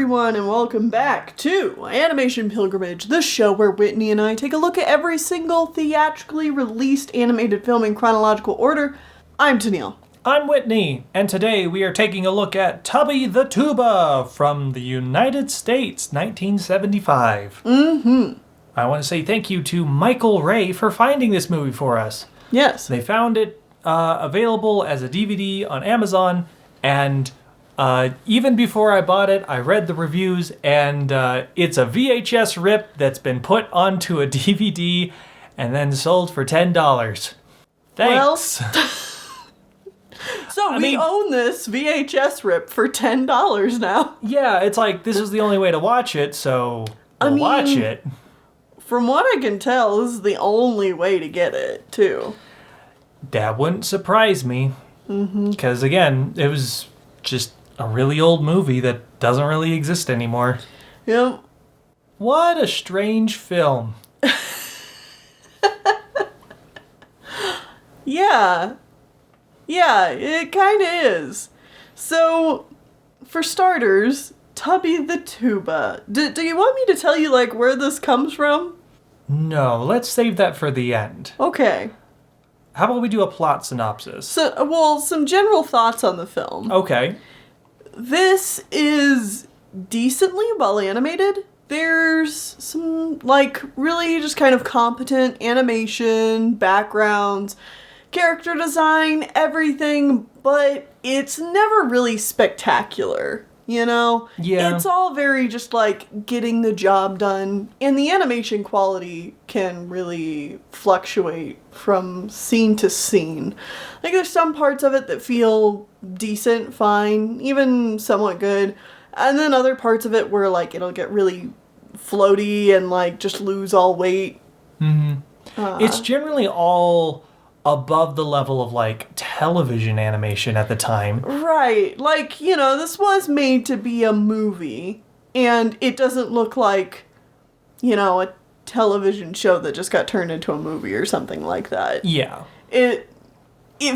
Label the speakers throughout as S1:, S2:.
S1: everyone, and welcome back to Animation Pilgrimage, the show where Whitney and I take a look at every single theatrically released animated film in chronological order. I'm Tennille.
S2: I'm Whitney, and today we are taking a look at Tubby the Tuba from the United States, 1975. I want to say thank you to Michael Ray for finding this movie for us.
S1: Yes.
S2: They found it available as a DVD on Amazon, and even before I bought it, I read the reviews, and it's a VHS rip that's been put onto a DVD and then sold for $10. Thanks.
S1: Well, so we own this VHS rip for $10 now.
S2: Yeah, it's like this was the only way to watch it, so we'll watch it.
S1: From what I can tell, this is the only way to get it, too.
S2: That wouldn't surprise me. Because, again, it was just a really old movie that doesn't really exist anymore.
S1: Yep.
S2: What a strange film.
S1: Yeah, it kind of is. So, for starters, Tubby the Tuba. Do you want me to tell you, where this comes from?
S2: No, let's save that for the end.
S1: Okay.
S2: How about we do a plot synopsis?
S1: Some general thoughts on the film.
S2: Okay.
S1: This is decently well animated. There's some, really just kind of competent animation, backgrounds, character design, everything, but it's never really spectacular, you know?
S2: Yeah.
S1: It's all very just, getting the job done, and the animation quality can really fluctuate from scene to scene. There's some parts of it that feel decent, fine, even somewhat good, and then other parts of it where, it'll get really floaty and, just lose all weight.
S2: It's generally all above the level of, television animation at the time.
S1: Right. This was made to be a movie, and it doesn't look like, a television show that just got turned into a movie or something like that.
S2: Yeah.
S1: It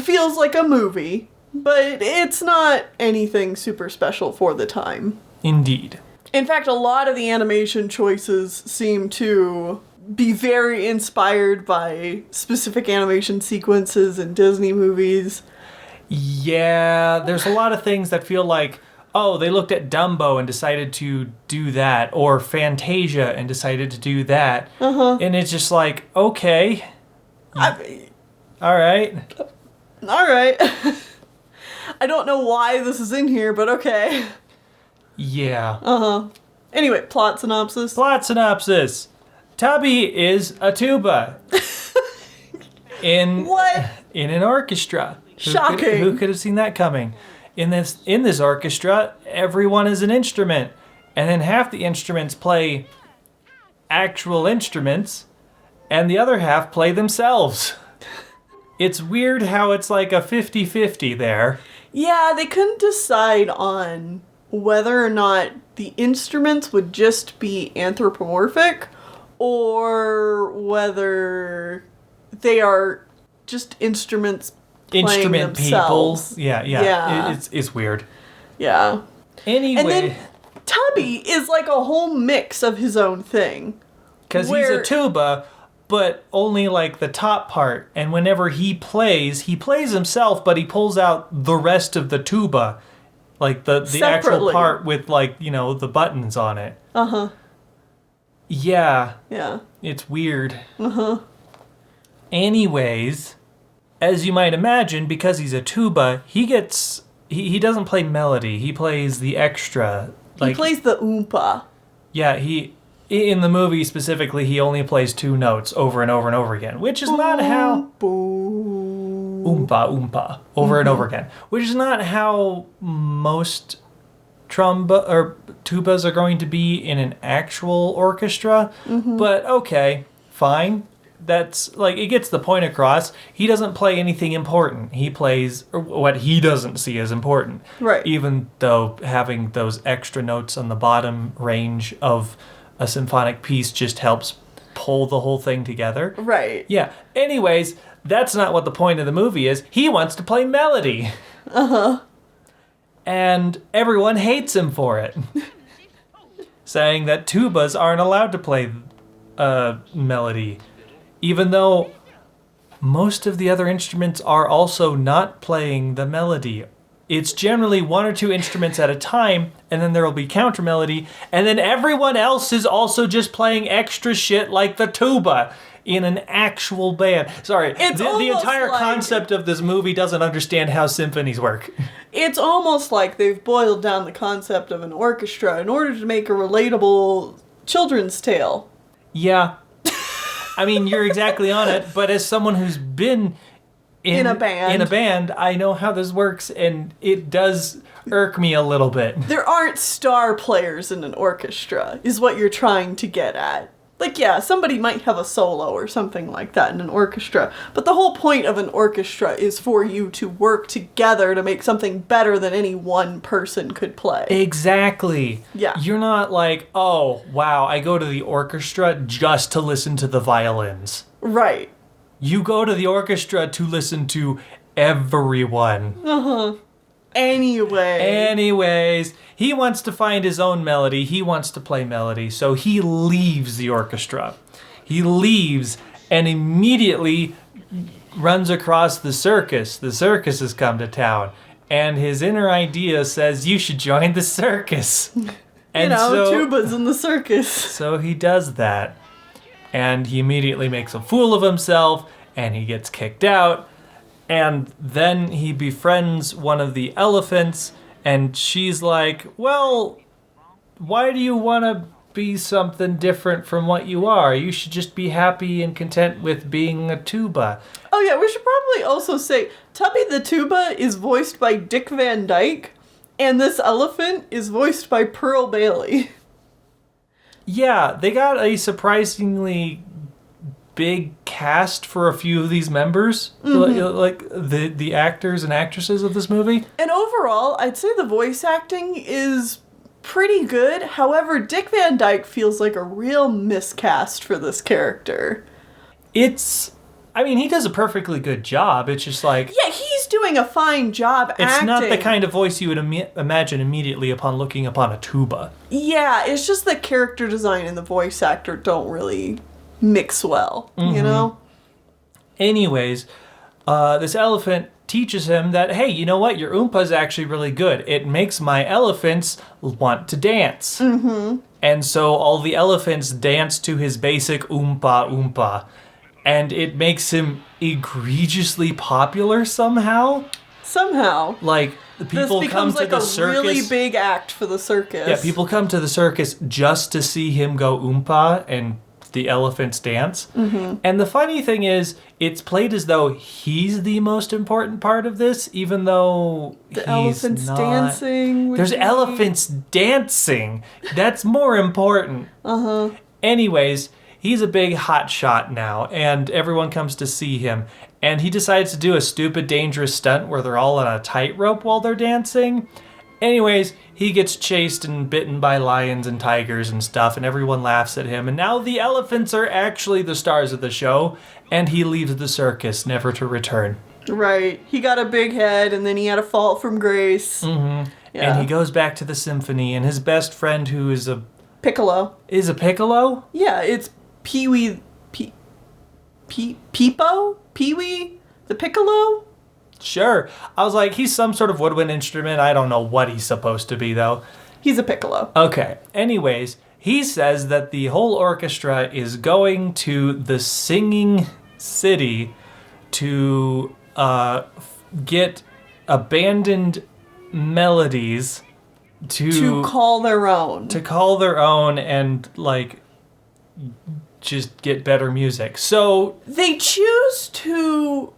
S1: feels like a movie, but it's not anything super special for the time.
S2: Indeed.
S1: In fact, a lot of the animation choices seem to be very inspired by specific animation sequences in Disney movies.
S2: Yeah, there's a lot of things that feel like, oh, they looked at Dumbo and decided to do that, or Fantasia and decided to do that. And it's just like, okay. All right.
S1: I don't know why this is in here, but okay.
S2: Yeah.
S1: Anyway, plot synopsis.
S2: Tubby is a tuba.
S1: What?
S2: In an orchestra.
S1: Shocking.
S2: Who could have seen that coming? In this orchestra, everyone is an instrument. And then half the instruments play actual instruments, and the other half play themselves. It's weird how it's like a 50-50 there. Yeah,
S1: they couldn't decide on whether or not the instruments would just be anthropomorphic or whether they are just instruments playing themselves.
S2: People. Yeah. It's weird.
S1: Yeah.
S2: Anyway.
S1: And then Tubby is like a whole mix of his own thing.
S2: Because he's a tuba, but only the top part. And whenever he plays himself, but he pulls out the rest of the tuba. The actual part with, the buttons on it. Yeah. It's weird. Anyways, as you might imagine, because he's a tuba, he doesn't play melody. He plays the extra.
S1: He plays the oompa.
S2: Yeah, in the movie specifically, he only plays two notes over and over and over again, which is not how... Oompa, oompa, over and over again. Which is not how most tubas are going to be in an actual orchestra. But okay, fine. That's it gets the point across. He doesn't play anything important. He plays what he doesn't see as important.
S1: Right.
S2: Even though having those extra notes on the bottom range of a symphonic piece just helps pull the whole thing together.
S1: Right.
S2: Yeah. Anyways, that's not what the point of the movie is. He wants to play melody. And everyone hates him for it. saying that tubas aren't allowed to play melody, even though most of the other instruments are also not playing the melody. It's generally one or two instruments at a time, and then there will be counter melody, and then everyone else is also just playing extra shit like the tuba in an actual band. Sorry, the entire concept of this movie doesn't understand how symphonies work.
S1: It's almost like they've boiled down the concept of an orchestra in order to make a relatable children's tale.
S2: Yeah. I mean, you're exactly on it, but as someone who's been in a band, I know how this works, and it does irk me a little bit.
S1: There aren't star players in an orchestra, is what you're trying to get at. Like, yeah, somebody might have a solo or something like that in an orchestra, but the whole point of an orchestra is for you to work together to make something better than any one person could play.
S2: Exactly.
S1: Yeah.
S2: You're not like, oh, wow, I go to the orchestra just to listen to the violins.
S1: Right.
S2: You go to the orchestra to listen to everyone.
S1: Uh-huh. Anyways,
S2: he wants to find his own melody. He wants to play melody. So he leaves the orchestra. He leaves and immediately runs across the circus. The circus has come to town. And his inner idea says, you should join the circus. And
S1: tubas in the circus.
S2: So he does that. And he immediately makes a fool of himself. And he gets kicked out. And then he befriends one of the elephants, and she's like, well, why do you want to be something different from what you are? You should just be happy and content with being a tuba.
S1: Oh yeah, we should probably also say, Tubby the Tuba is voiced by Dick Van Dyke, and this elephant is voiced by Pearl Bailey.
S2: Yeah, they got a surprisingly big cast for a few of these members, like the actors and actresses of this movie. And
S1: overall, I'd say the voice acting is pretty good. However, Dick Van Dyke feels like a real miscast for this character.
S2: He does a perfectly good job. It's just like...
S1: Yeah, he's doing a fine job acting.
S2: It's not the kind of voice you would imagine immediately upon looking upon a tuba.
S1: Yeah, it's just the character design and the voice actor don't really mix well, you know?
S2: Anyways, this elephant teaches him that, hey, you know what? Your oompa is actually really good. It makes my elephants want to dance. Mm-hmm. And so all the elephants dance to his basic oompa oompa. And it makes him egregiously popular somehow. Like, the people come to the circus. This becomes like a really
S1: big act for the circus.
S2: Yeah, people come to the circus just to see him go oompa and the elephants dance. Mm-hmm. And the funny thing is, it's played as though he's the most important part of this, even though
S1: the elephants dancing.
S2: There's elephants dancing. That's more important.
S1: Uh-huh.
S2: Anyways, he's a big hot shot now, and everyone comes to see him. And he decides to do a stupid, dangerous stunt where they're all on a tightrope while they're dancing. Anyways, he gets chased and bitten by lions and tigers and stuff, and everyone laughs at him. And now the elephants are actually the stars of the show, and he leaves the circus, never to return.
S1: Right. He got a big head, and then he had a fall from grace.
S2: Mm-hmm. Yeah. And he goes back to the symphony, and his best friend, who is a...
S1: Piccolo.
S2: Is a piccolo?
S1: Yeah, it's Pee-wee... Peepo? Pee-wee? The piccolo?
S2: Sure. I was like, he's some sort of woodwind instrument. I don't know what he's supposed to be, though.
S1: He's a piccolo.
S2: Okay. Anyways, he says that the whole orchestra is going to the singing city to get abandoned melodies
S1: to call their own.
S2: To call their own and, like, just get better music. So
S1: they choose to...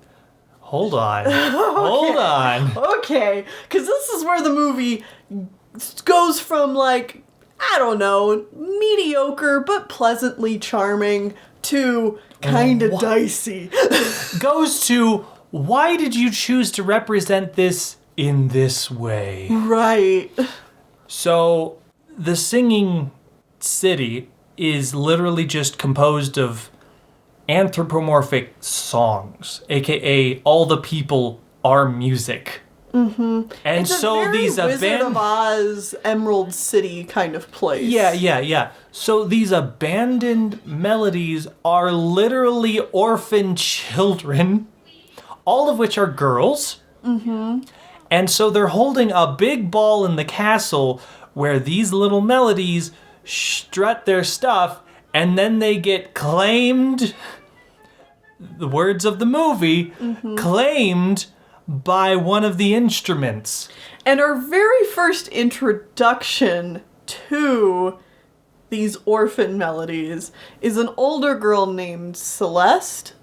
S2: Hold on. Hold on.
S1: Okay. Because this is where the movie goes from, like, I don't know, mediocre but pleasantly charming to kind of dicey.
S2: Goes to, why did you choose to represent this in this way?
S1: Right.
S2: So, the singing city is literally just composed of anthropomorphic songs, aka all the people are music. Mm-hmm. And
S1: it's
S2: so
S1: a very
S2: these
S1: Wizard of Oz, Emerald City kind of place.
S2: Yeah. So these abandoned melodies are literally orphan children, all of which are girls. Mm-hmm. And so they're holding a big ball in the castle where these little melodies strut their stuff, and then they get claimed, the words of the movie, claimed by one of the instruments.
S1: And our very first introduction to these orphan melodies is an older girl named Celeste.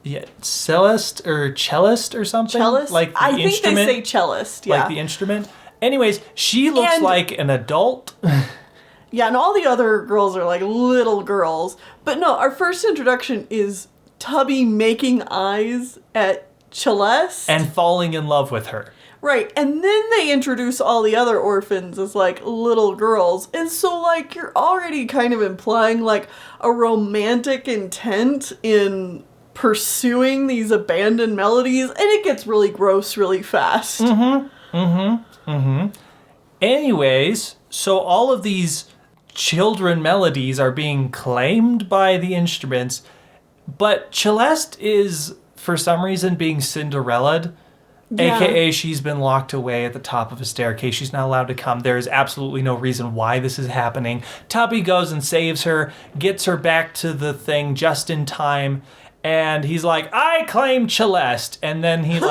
S2: Yeah, cellist or cellist or something?
S1: Cellist?
S2: Like the
S1: instrument?
S2: instrument?
S1: They say cellist, yeah.
S2: Like the instrument? Anyways, she looks like an adult.
S1: Yeah, and all the other girls are like little girls. But no, our first introduction is Tubby making eyes at Celeste.
S2: And falling in love with her.
S1: Right, and then they introduce all the other orphans as, like, little girls. And so, like, you're already kind of implying, like, a romantic intent in pursuing these abandoned melodies, and it gets really gross really fast.
S2: Anyways, so all of these children melodies are being claimed by the instruments, but Celeste is, for some reason, being Cinderella'd. Yeah. AKA she's been locked away at the top of a staircase. She's not allowed to come. There is absolutely no reason why this is happening. Tubby goes and saves her, gets her back to the thing just in time, and he's like, I claim Celeste. And then he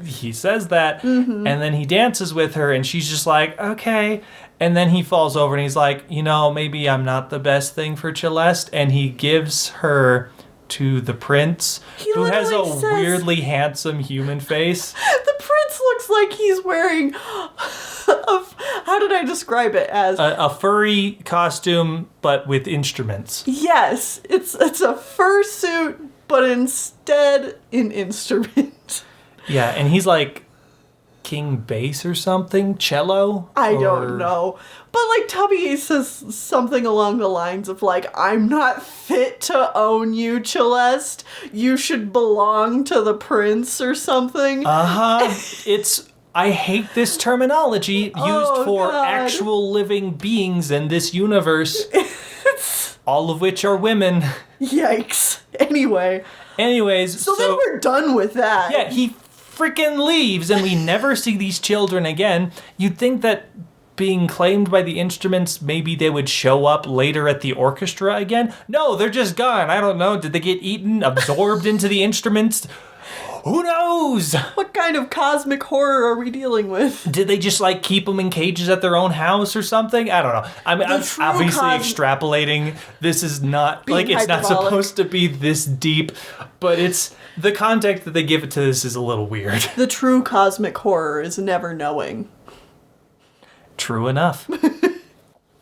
S2: he says that, and then he dances with her, and she's just like, okay. And then he falls over and he's like, maybe I'm not the best thing for Celeste. And he gives her to the prince, who has a weirdly handsome human face.
S1: The prince looks like he's wearing how did I describe it as?
S2: A furry costume, but with instruments.
S1: Yes, it's a fursuit, but instead an instrument.
S2: Yeah, and he's like king bass or something? Cello?
S1: I don't know. But, like, Tubby says something along the lines of, like, I'm not fit to own you, Celeste. You should belong to the prince or something.
S2: I hate this terminology used for actual living beings in this universe. All of which are women.
S1: Yikes. Anyways. So then we're done with that.
S2: Yeah, he freaking leaves and we never see these children again. You'd think that being claimed by the instruments, maybe they would show up later at the orchestra again. No, they're just gone. I don't know. Did they get eaten, absorbed into the instruments? Who knows?
S1: What kind of cosmic horror are we dealing with?
S2: Did they just, like, keep them in cages at their own house or something? I don't know. I'm obviously extrapolating. This is not, like, it's not supposed to be this deep, but it's, the context that they give it to this is a little weird.
S1: The true cosmic horror is never knowing.
S2: True enough.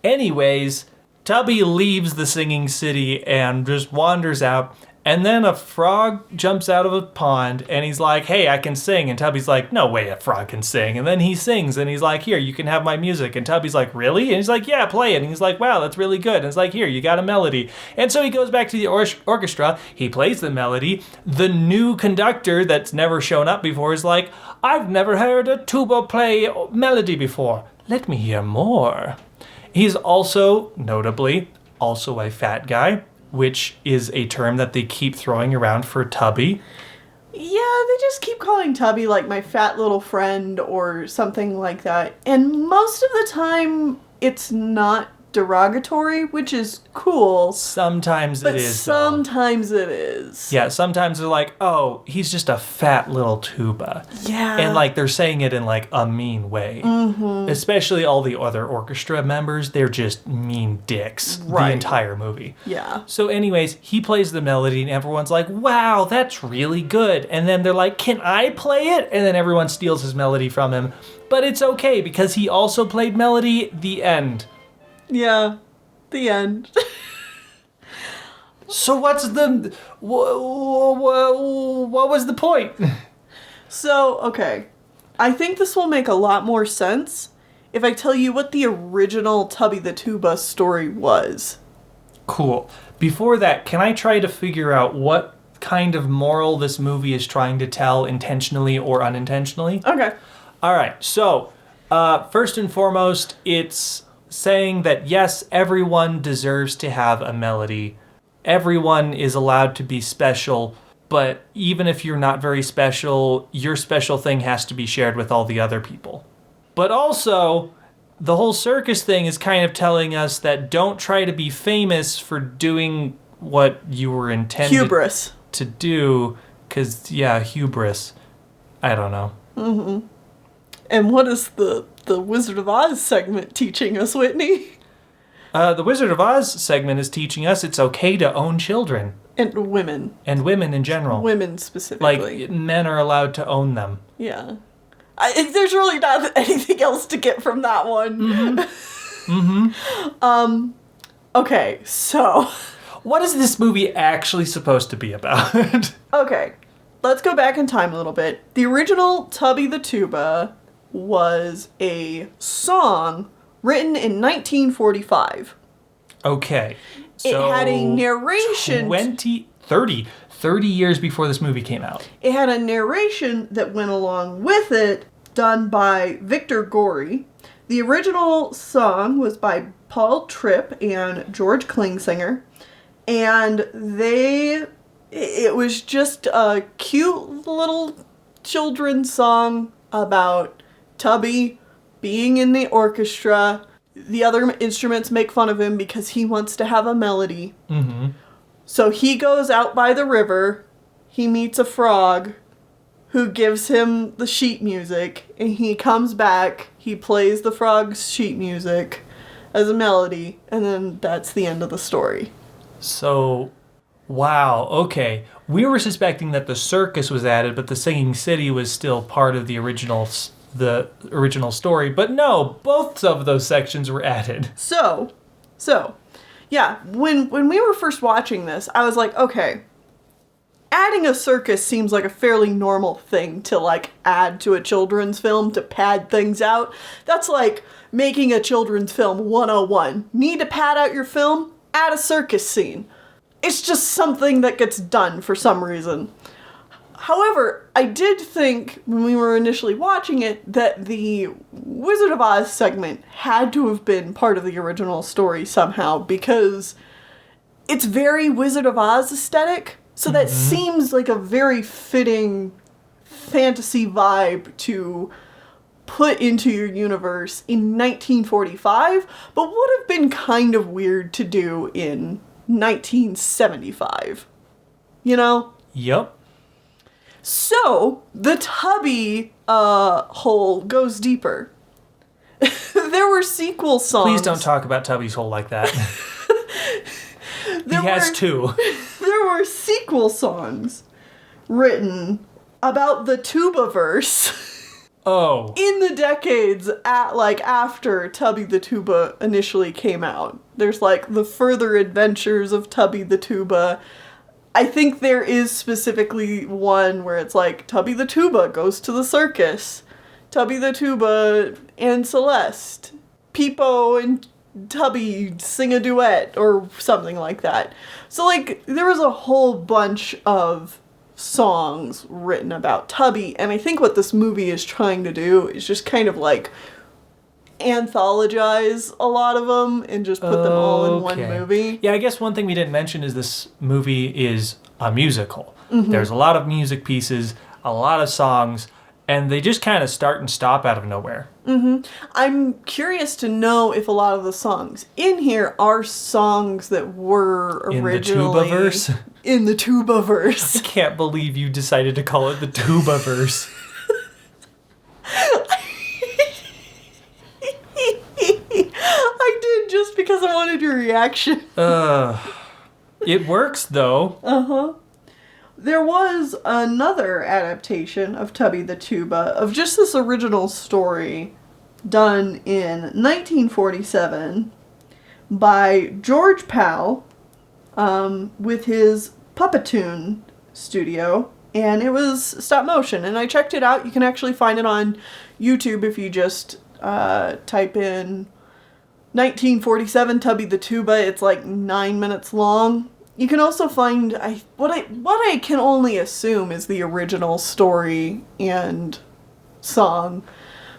S2: Anyways, Tubby leaves the singing city and just wanders out. And then a frog jumps out of a pond and he's like, hey, I can sing. And Tubby's like, no way a frog can sing. And then he sings and he's like, here, you can have my music. And Tubby's like, really? And he's like, yeah, play it. And he's like, wow, that's really good. And it's like, here, you got a melody. And so he goes back to the orchestra. He plays the melody. The new conductor that's never shown up before is like, I've never heard a tuba play melody before. Let me hear more. He's also, notably, also a fat guy, which is a term that they keep throwing around for Tubby.
S1: Yeah, they just keep calling Tubby, like, my fat little friend or something like that. And most of the time, it's not derogatory, which is cool.
S2: Sometimes it is.
S1: Sometimes it is.
S2: Yeah, sometimes they're like, oh, he's just a fat little tuba.
S1: Yeah.
S2: And, like, they're saying it in, like, a mean way. Mm-hmm. Especially all the other orchestra members, they're just mean dicks the entire movie.
S1: Yeah.
S2: So anyways, he plays the melody and everyone's like, wow, that's really good. And then they're like, can I play it? And then everyone steals his melody from him. But it's okay because he also played melody, the end.
S1: Yeah, the end.
S2: So what's the... What was the point?
S1: So, okay. I think this will make a lot more sense if I tell you what the original Tubby the Tuba story was.
S2: Cool. Before that, can I try to figure out what kind of moral this movie is trying to tell intentionally or unintentionally.
S1: Okay.
S2: All right, so first and foremost, it's saying that yes, everyone deserves to have a melody. Everyone is allowed to be special, but even if you're not very special, your special thing has to be shared with all the other people. But also, the whole circus thing is kind of telling us that don't try to be famous for doing what you were intended
S1: Hubris.
S2: to do, because, yeah, hubris. I don't know.
S1: Mm-hmm. And what is the Wizard of Oz segment teaching us, Whitney?
S2: The Wizard of Oz segment is teaching us it's okay to own children.
S1: And women.
S2: And women in general.
S1: Women specifically.
S2: Like, men are allowed to own them.
S1: Yeah. There's really not anything else to get from that one.
S2: Mm-hmm.
S1: Okay, so...
S2: What is this movie actually supposed to be about?
S1: Okay, let's go back in time a little bit. The original Tubby the Tuba was a song written in 1945.
S2: Okay.
S1: It
S2: So
S1: had a narration...
S2: 30 years before this movie came out.
S1: It had a narration that went along with it, done by Victor Gory. The original song was by Paul Tripp and George Kleinsinger. And it was just a cute little children's song about Tubby being in the orchestra. The other instruments make fun of him because he wants to have a melody.
S2: Mm-hmm.
S1: So he goes out by the river, he meets a frog who gives him the sheet music, and he comes back, he plays the frog's sheet music as a melody, and then that's the end of the story.
S2: So, wow, okay. We were suspecting that the circus was added, but the Singing City was still part of the original story. But no, both of those sections were added.
S1: So, yeah, when we were first watching this, I was like, okay, adding a circus seems like a fairly normal thing to, like, add to a children's film to pad things out. That's like making a children's film 101. Need to pad out your film? Add a circus scene. It's just something that gets done for some reason. However, I did think when we were initially watching it that the Wizard of Oz segment had to have been part of the original story somehow, because it's very Wizard of Oz aesthetic. So that seems like a very fitting fantasy vibe to put into your universe in 1945, but would have been kind of weird to do in 1975. You know?
S2: Yep.
S1: So, the Tubby hole goes deeper. There were sequel songs.
S2: Please don't talk about Tubby's hole like that. He has two.
S1: There were sequel songs written about the Tuba-verse.
S2: Oh.
S1: In the decades after Tubby the Tuba initially came out. There's like the further adventures of Tubby the Tuba. I think there is specifically one where it's like Tubby the Tuba goes to the circus. Tubby the Tuba and Celeste. Peepo and Tubby sing a duet or something like that. So like there was a whole bunch of songs written about Tubby, and I think what this movie is trying to do is just kind of like anthologize a lot of them and just put them all in one movie.
S2: Yeah, I guess one thing we didn't mention is this movie is a musical. Mm-hmm. There's a lot of music pieces, a lot of songs, and they just kind of start and stop out of nowhere.
S1: Mm-hmm. I'm curious to know if a lot of the songs in here are songs that were originally...
S2: In the Tuba-verse?
S1: In the Tuba-verse.
S2: I can't believe you decided to call it the Tuba-verse.
S1: I did just because I wanted your reaction.
S2: It works, though.
S1: Uh-huh. There was another adaptation of Tubby the Tuba of just this original story done in 1947 by George Powell with his Puppetoon studio, and it was stop motion, and I checked it out. You can actually find it on YouTube if you just type in 1947 Tubby the Tuba. It's like 9 minutes long. You can also find what I can only assume is the original story and song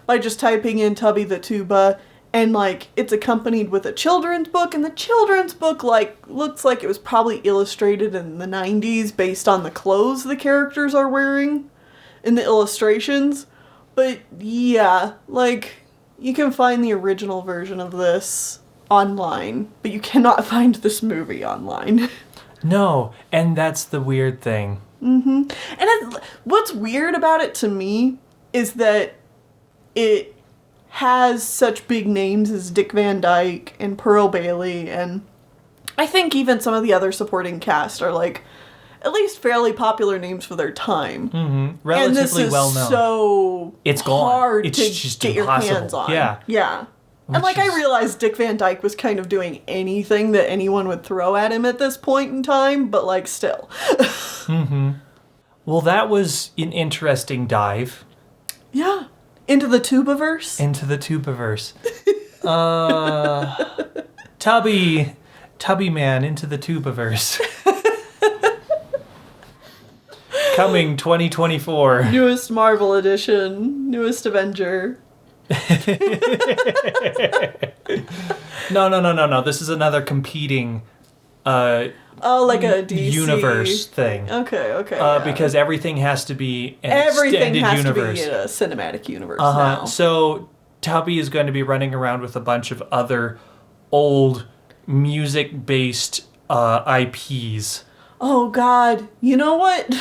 S1: by just typing in Tubby the Tuba, and like it's accompanied with a children's book, and the children's book like looks like it was probably illustrated in the 90s based on the clothes the characters are wearing in the illustrations. But yeah, like you can find the original version of this online, but you cannot find this movie online.
S2: No, and that's the weird thing.
S1: And what's weird about it to me is that it has such big names as Dick Van Dyke and Pearl Bailey, and I think even some of the other supporting cast are like at least fairly popular names for their time.
S2: Relatively
S1: and this is
S2: well known.
S1: So
S2: it's gone.
S1: hard
S2: It's
S1: to
S2: just
S1: get
S2: impossible.
S1: your hands on.
S2: Yeah.
S1: And like I realized Dick Van Dyke was kind of doing anything that anyone would throw at him at this point in time, but like still.
S2: Well, that was an interesting dive.
S1: Yeah. Into the Tubaverse?
S2: Into the Tubaverse. Tubby Man into the Tubaverse. Coming 2024.
S1: Newest Marvel edition. Newest Avenger.
S2: No. This is another competing
S1: like a DC
S2: universe thing.
S1: Okay. Yeah.
S2: Because everything has to be an
S1: Everything
S2: extended
S1: has
S2: universe.
S1: to be in a cinematic universe now.
S2: So Tubby is going to be running around with a bunch of other old music-based IPs.
S1: Oh God. You know what?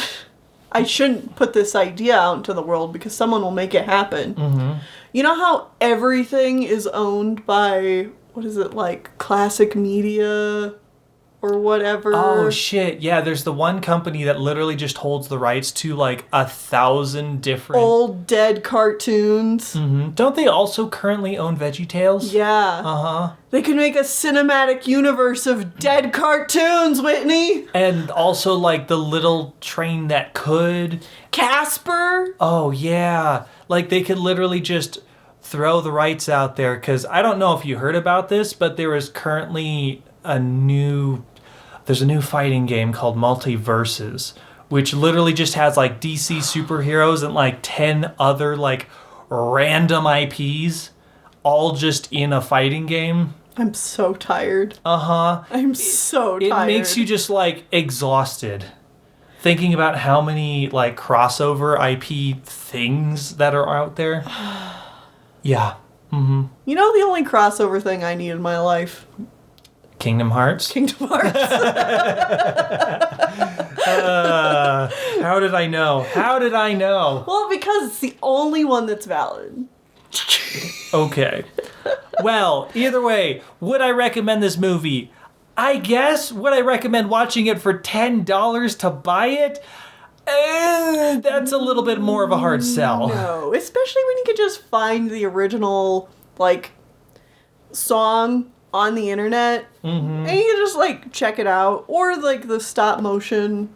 S1: I shouldn't put this idea out into the world because someone will make it happen. You know how everything is owned by, what is it, like Classic Media or whatever?
S2: Oh shit, yeah, there's the one company that literally just holds the rights to like 1,000 different
S1: old dead cartoons.
S2: Don't they also currently own VeggieTales?
S1: Yeah. They could make a cinematic universe of dead cartoons, Whitney.
S2: And also like the little train that could.
S1: Casper.
S2: Oh yeah, like they could literally just throw the rights out there, because I don't know if you heard about this, but there is currently there's a new fighting game called Multiverses, which literally just has like DC superheroes and like 10 other like random IPs all just in a fighting game.
S1: I'm so tired. I'm so tired.
S2: It makes you just like exhausted thinking about how many like crossover IP things that are out there. Yeah.
S1: You know the only crossover thing I need in my life?
S2: Kingdom Hearts?
S1: Kingdom Hearts.
S2: How did I know?
S1: Well, because it's the only one that's valid.
S2: Okay. Well, either way, would I recommend this movie? I guess. Would I recommend watching it for $10 to buy it? That's a little bit more of a hard sell.
S1: No, especially when you could just find the original, like, song on the internet, and you can just, like, check it out. Or, like, the stop motion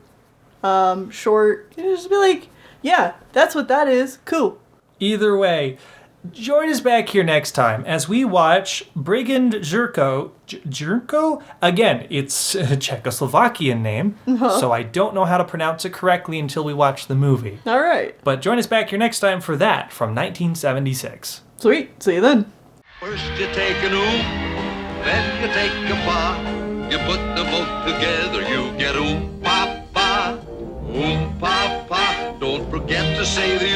S1: short. You just be like, yeah, that's what that is. Cool.
S2: Either way, join us back here next time as we watch Brigand Jurko. Jurko? Again, it's a Czechoslovakian name, so I don't know how to pronounce it correctly until we watch the movie.
S1: All right.
S2: But join us back here next time for that from 1976.
S1: Sweet. See you then.
S3: First you take an then you take a pa. You put them both together, you get pa pa. Pa pa. Don't forget to say the